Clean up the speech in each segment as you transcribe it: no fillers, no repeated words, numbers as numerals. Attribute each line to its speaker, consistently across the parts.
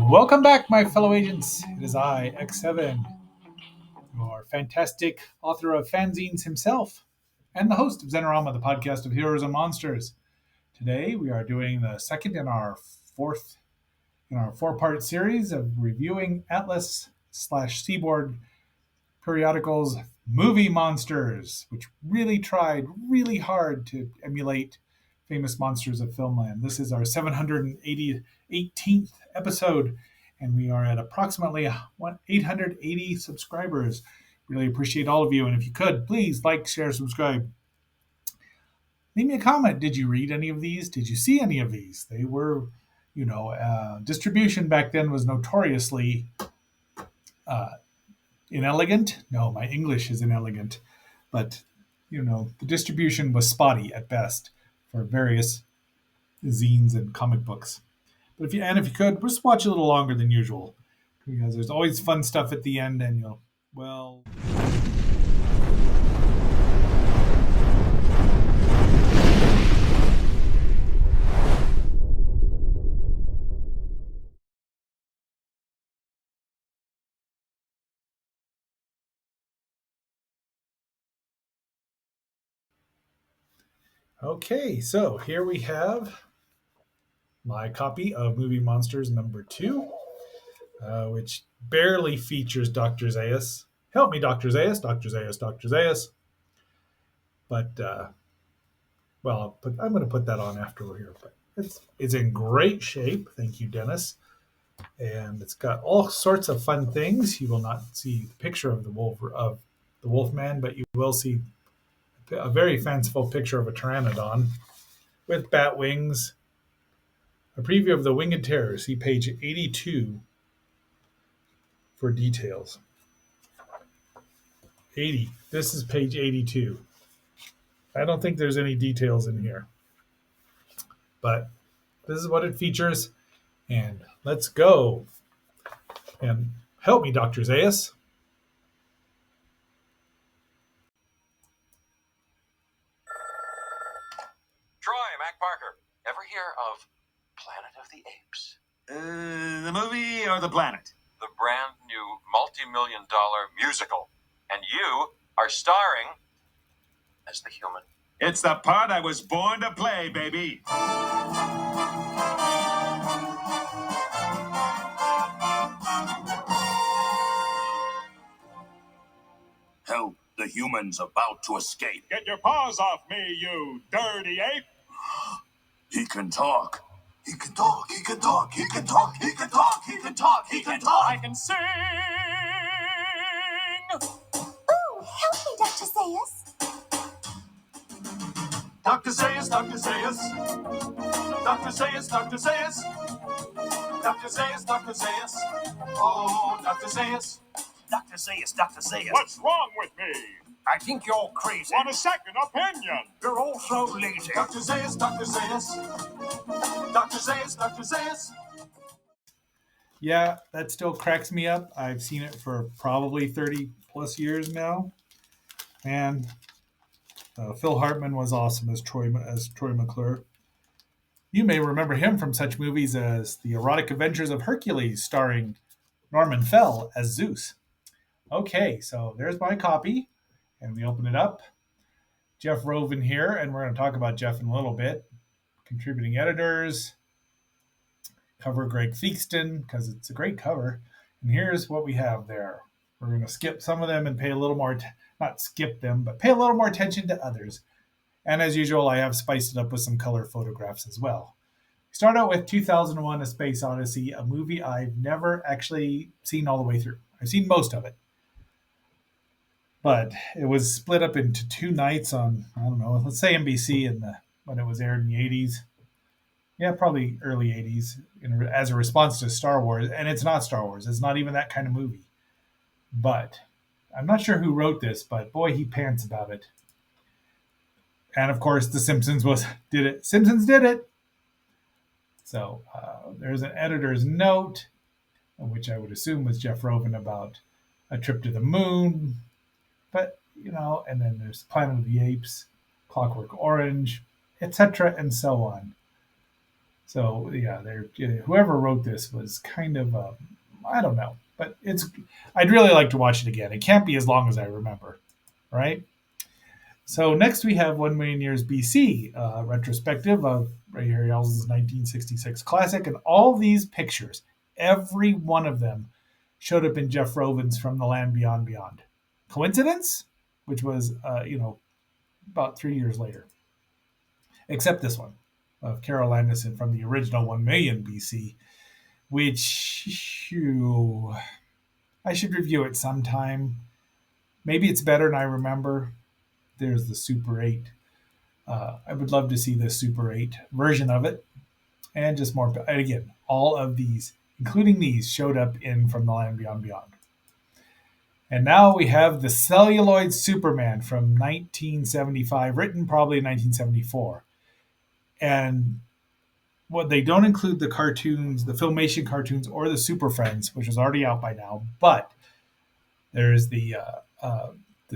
Speaker 1: Welcome back, my fellow agents. It is I, X7, your fantastic author of fanzines himself, and the host of Zenorama, the podcast of heroes and monsters. Today, we are doing the second in our four-part series of reviewing Atlas/Seaboard periodicals movie monsters, which really tried really hard to emulate famous monsters of filmland. This is our 718th episode, and we are at approximately 880 subscribers. Really appreciate all of you, and if you could, please like, share, subscribe. Leave me a comment. Did you read any of these? Did you see any of these? They were, distribution back then was notoriously inelegant. No, my English is inelegant, but the distribution was spotty at best for various zines and comic books. But if you could, just watch a little longer than usual, because there's always fun stuff at the end, and well. Okay, so here we have my copy of Movie Monsters number 2, which barely features Dr. Zaius. Help me, Dr. Zaius, Dr. Zaius, Dr. Zaius. But, I'm going to put that on after we're here. But it's in great shape. Thank you, Dennis. And it's got all sorts of fun things. You will not see the picture of the Wolfman, but you will see a very fanciful picture of a pteranodon with bat wings. A preview of the Winged Terror. See page 82 for details. 80. This is page 82. I don't think there's any details in here. But this is what it features. And let's go. And help me, Dr. Zaius.
Speaker 2: Troy, Mac Parker. Ever hear of Planet of the Apes?
Speaker 3: The movie or the planet?
Speaker 2: The brand new multi-million-dollar musical. And you are starring as the human.
Speaker 3: It's the part I was born to play, baby.
Speaker 4: Help, the human's about to escape.
Speaker 3: Get your paws off me, you dirty ape.
Speaker 4: He can talk. He can talk. He can talk. He can talk. He can talk. He can talk. He can talk.
Speaker 3: I can sing.
Speaker 5: Ooh, help me, Dr. Zaius.
Speaker 4: Dr. Zaius, Dr. Zaius. Dr. Zaius, Dr. Zaius. Dr. Zaius, Dr. Zaius. Oh, Dr. Zaius. Dr. Zaius, Dr. Zaius.
Speaker 3: What's wrong with me?
Speaker 4: I think you're crazy.
Speaker 3: Want a second opinion?
Speaker 4: You're all so lazy. Dr. Zaius, Dr. Zaius. Dr. Zaius, Dr. Zaius.
Speaker 1: Yeah, that still cracks me up. I've seen it for probably 30 plus years now. And Phil Hartman was awesome as Troy McClure. You may remember him from such movies as The Erotic Adventures of Hercules, starring Norman Fell as Zeus. Okay, so there's my copy, and we open it up. Jeff Rovin here, and we're going to talk about Jeff in a little bit. Contributing editors, cover Greg Theakston, because it's a great cover. And here's what we have there. We're going to skip some of them and pay a little more, not skip them, but pay a little more attention to others. And as usual, I have spiced it up with some color photographs as well. We start out with 2001: A Space Odyssey, a movie I've never actually seen all the way through. I've seen most of it. But it was split up into 2 nights on, I don't know, let's say NBC when it was aired in the 80s. Yeah, probably early 80s, as a response to Star Wars. And it's not Star Wars. It's not even that kind of movie. But I'm not sure who wrote this, but boy, he pants about it. And of course, The Simpsons did it. Simpsons did it. So there's an editor's note, which I would assume was Jeff Rovin, about a trip to the moon. But, and then there's Planet of the Apes, Clockwork Orange, etc., and so on. So yeah, whoever wrote this was kind of I don't know, but it's I'd really like to watch it again. It can't be as long as I remember, right? So next we have 1 million years BC, retrospective of Ray Harryhausen's 1966 classic, and all these pictures, every one of them, showed up in Jeff Roven's From the Land Beyond Beyond. Coincidence? Which was, about 3 years later. Except this one of Carol Anderson from the original 1 million BC, which I should review it sometime. Maybe it's better than I remember. There's the Super 8. I would love to see the Super 8 version of it. And just more. And again, all of these, including these, showed up in From the Land Beyond Beyond. And now we have the Celluloid Superman from 1975, written probably in 1974. And they don't include the cartoons, the Filmation cartoons, or the Super Friends, which is already out by now. But there's the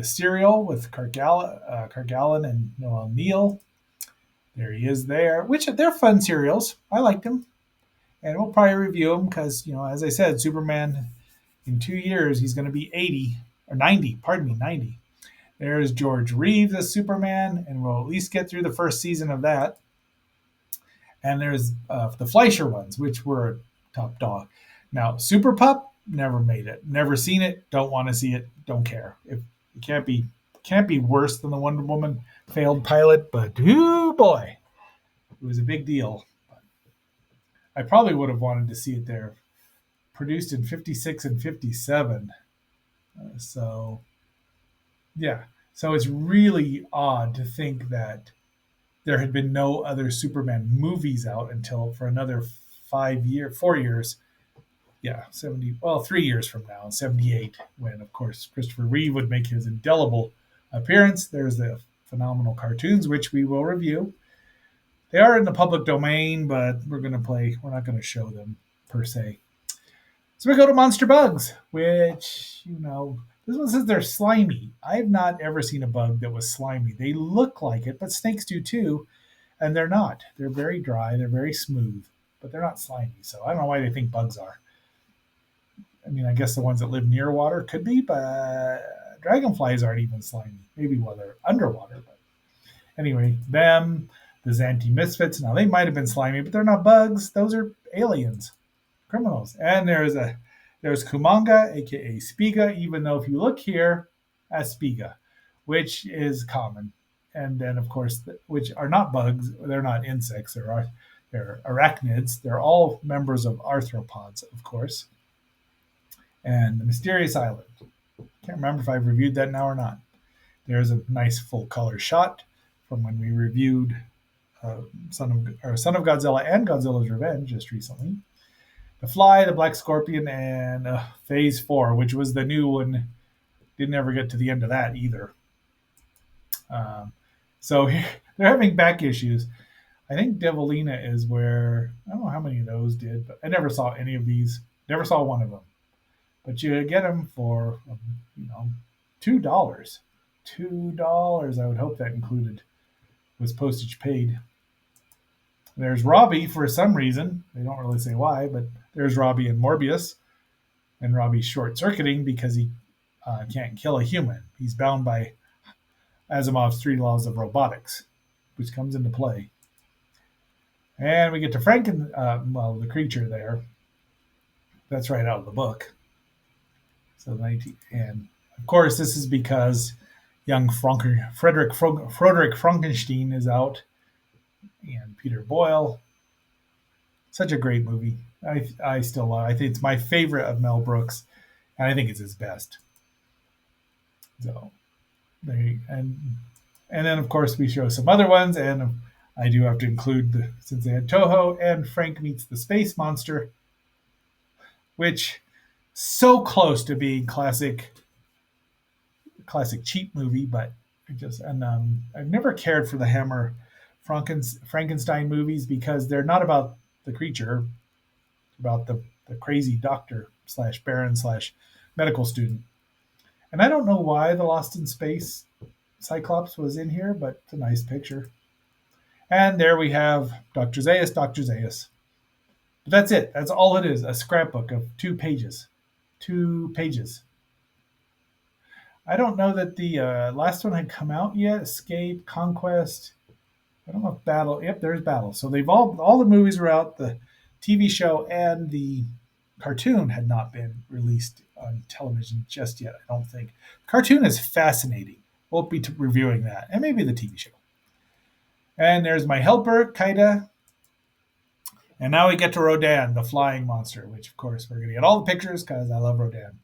Speaker 1: serial with Cargallen and Noel Neal. There he is there, which they're fun serials. I like them. And we'll probably review them because, as I said, Superman, in 2 years, he's going to be 80, or 90, 90. There's George Reeves as Superman, and we'll at least get through the first season of that. And there's the Fleischer ones, which were top dog. Now, Super Pup, never made it. Never seen it. Don't want to see it. Don't care. It can't be worse than the Wonder Woman failed pilot, but oh boy, it was a big deal. I probably would have wanted to see it there. Produced in 56 and 57. So it's really odd to think that there had been no other Superman movies out until for another 4 years. Yeah, 3 years from now, 78, when, of course, Christopher Reeve would make his indelible appearance. There's the phenomenal cartoons, which we will review. They are in the public domain, but we're not going to show them per se. So we go to Monster Bugs, which, this one says they're slimy. I've not ever seen a bug that was slimy. They look like it, but snakes do too, and they're not. They're very dry, they're very smooth, but they're not slimy. So I don't know why they think bugs are. I mean, I guess the ones that live near water could be, but dragonflies aren't even slimy. Maybe while they're underwater. But anyway, the Xanthi Misfits. Now, they might have been slimy, but they're not bugs. Those are aliens, criminals. And there's Kumanga, a.k.a. Spiga, even though if you look here, as Spiga, which is common. And then, of course, which are not bugs. They're not insects. They're arachnids. They're all members of arthropods, of course. And the Mysterious Island. Can't remember if I've reviewed that now or not. There's a nice full color shot from when we reviewed Son of Godzilla and Godzilla's Revenge just recently. The Fly, the Black Scorpion, and Phase 4, which was the new one. Didn't ever get to the end of that either. So they're having back issues. I think Devilina is where, I don't know how many of those did, but I never saw any of these. Never saw one of them. But you get them for, $2. $2. I would hope that included was postage paid. There's Robbie for some reason. They don't really say why, but there's Robbie and Morbius. And Robbie's short-circuiting because he can't kill a human. He's bound by Asimov's 3 laws of robotics, which comes into play. And we get to the creature there. That's right out of the book. So and of course, this is because young Frederick Frankenstein is out, and Peter Boyle. Such a great movie. I still love it. I think it's my favorite of Mel Brooks, and I think it's his best. So, and then of course we show some other ones, and I do have to include since they had Toho and Frank Meets the Space Monster, which so close to being classic cheap movie, but I've never cared for the Hammer Frankenstein movies because they're not about the creature, about the crazy doctor / baron / medical student. And I don't know why the Lost in Space Cyclops was in here, but it's a nice picture. And there we have Dr. Zaius, Dr. Zaius. But that's it. That's all it is. A scrapbook of 2 pages. 2 pages. I don't know that the last one had come out yet. Escape, Conquest. I don't know if Battle. Yep, there's Battle. So they've all the movies were out. The TV show and the cartoon had not been released on television just yet. I don't think. The cartoon is fascinating. We'll be reviewing that, and maybe the TV show. And there's my helper, Kaida. And now we get to Rodan, the flying monster, which of course we're going to get all the pictures because I love Rodan.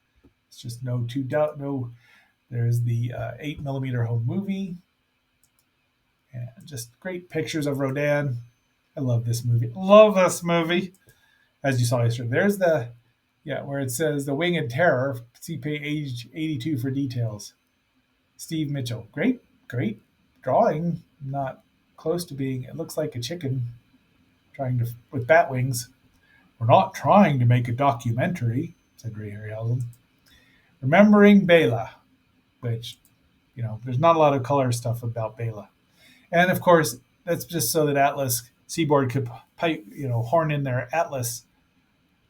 Speaker 1: It's just no two doubt. No, there's the 8mm home movie, and just great pictures of Rodan. I love this movie. Love this movie. As you saw yesterday, there's the where it says the Winged Terror. See page 82 for details. Steve Mitchell, great drawing. Not close to being. It looks like a chicken trying to with bat wings. We're not trying to make a documentary, said Ray Harryhausen. Remembering Bela, which, there's not a lot of color stuff about Bela. And of course, that's just so that Atlas Seaboard could horn in their Atlas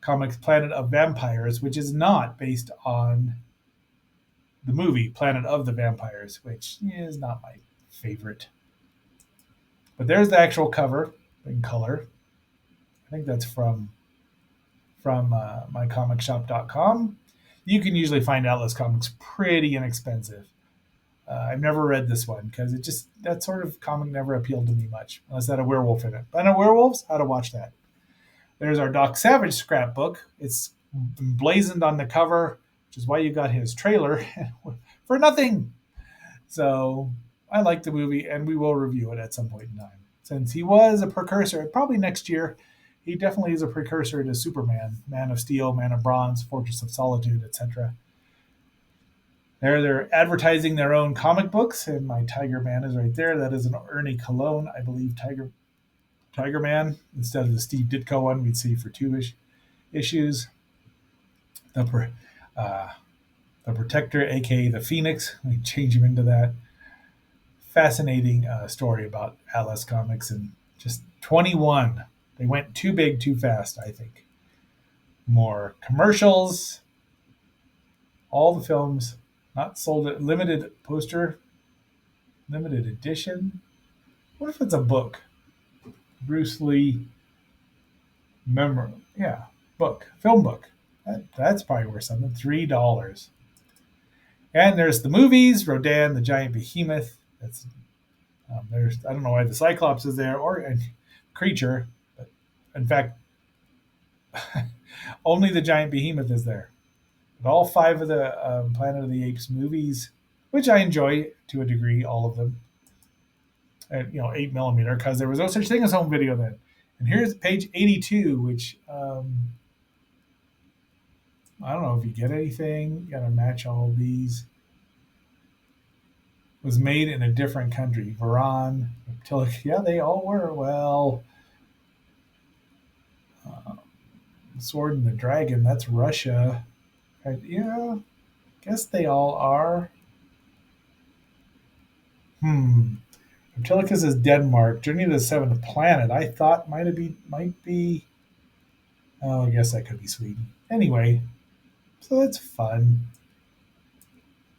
Speaker 1: Comics Planet of Vampires, which is not based on the movie Planet of the Vampires, which is not my favorite. But there's the actual cover in color. I think that's from mycomicshop.com. You can usually find Atlas Comics pretty inexpensive. I've never read this one because that sort of comic never appealed to me much, unless it had a werewolf in it. But I know werewolves, how to watch that. There's our Doc Savage scrapbook. It's emblazoned on the cover, which is why you got his trailer for nothing. So I like the movie, and we will review it at some point in time. Since he was a precursor, probably next year, he definitely is a precursor to Superman, Man of Steel, Man of Bronze, Fortress of Solitude, etc. They're advertising their own comic books, and my Tiger Man is right there. That is an Ernie Cologne, I believe, Tiger Man. Instead of the Steve Ditko one we'd see for 2 issues. The Protector, aka the Phoenix, we change him into that. Fascinating story about Atlas Comics, and just 21. They went too big too fast, I think. More commercials, all the films, not sold at limited poster, limited edition. What if it's a book? Bruce Lee book, film book. That's probably worth something. $3. And there's the movies, Rodan, the Giant Behemoth. That's there's I don't know why the Cyclops is there or a creature, but in fact, only the Giant Behemoth is there. But all 5 of the Planet of the Apes movies, which I enjoy to a degree, all of them. And 8mm, because there was no such thing as home video then. And here's page 82, which I don't know if you get anything. You got to match all these. Was made in a different country. Varan, Reptilic, they all were. Well, Sword and the Dragon, that's Russia. Guess they all are. Reptilicus is Denmark. Journey to the Seventh Planet, I thought might be. Oh, I guess that could be Sweden. Anyway, so that's fun.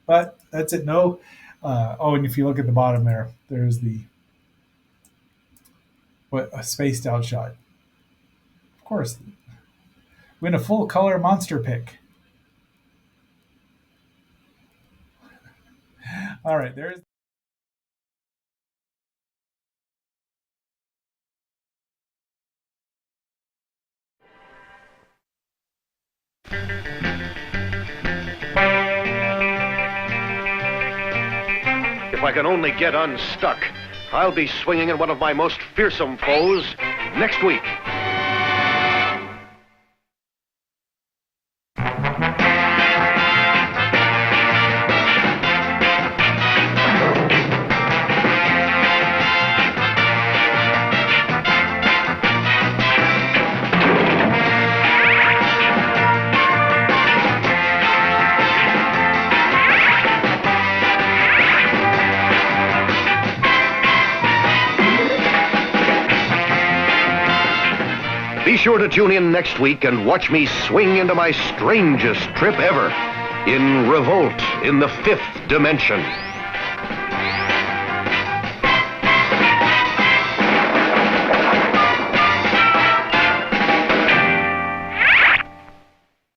Speaker 1: But that's it. No. And if you look at the bottom there's a spaced out shot. Of course, win a full color monster pick. All right, there's.
Speaker 6: If I can only get unstuck, I'll be swinging at one of my most fearsome foes next week. Be sure to tune in next week and watch me swing into my strangest trip ever in Revolt in the Fifth Dimension.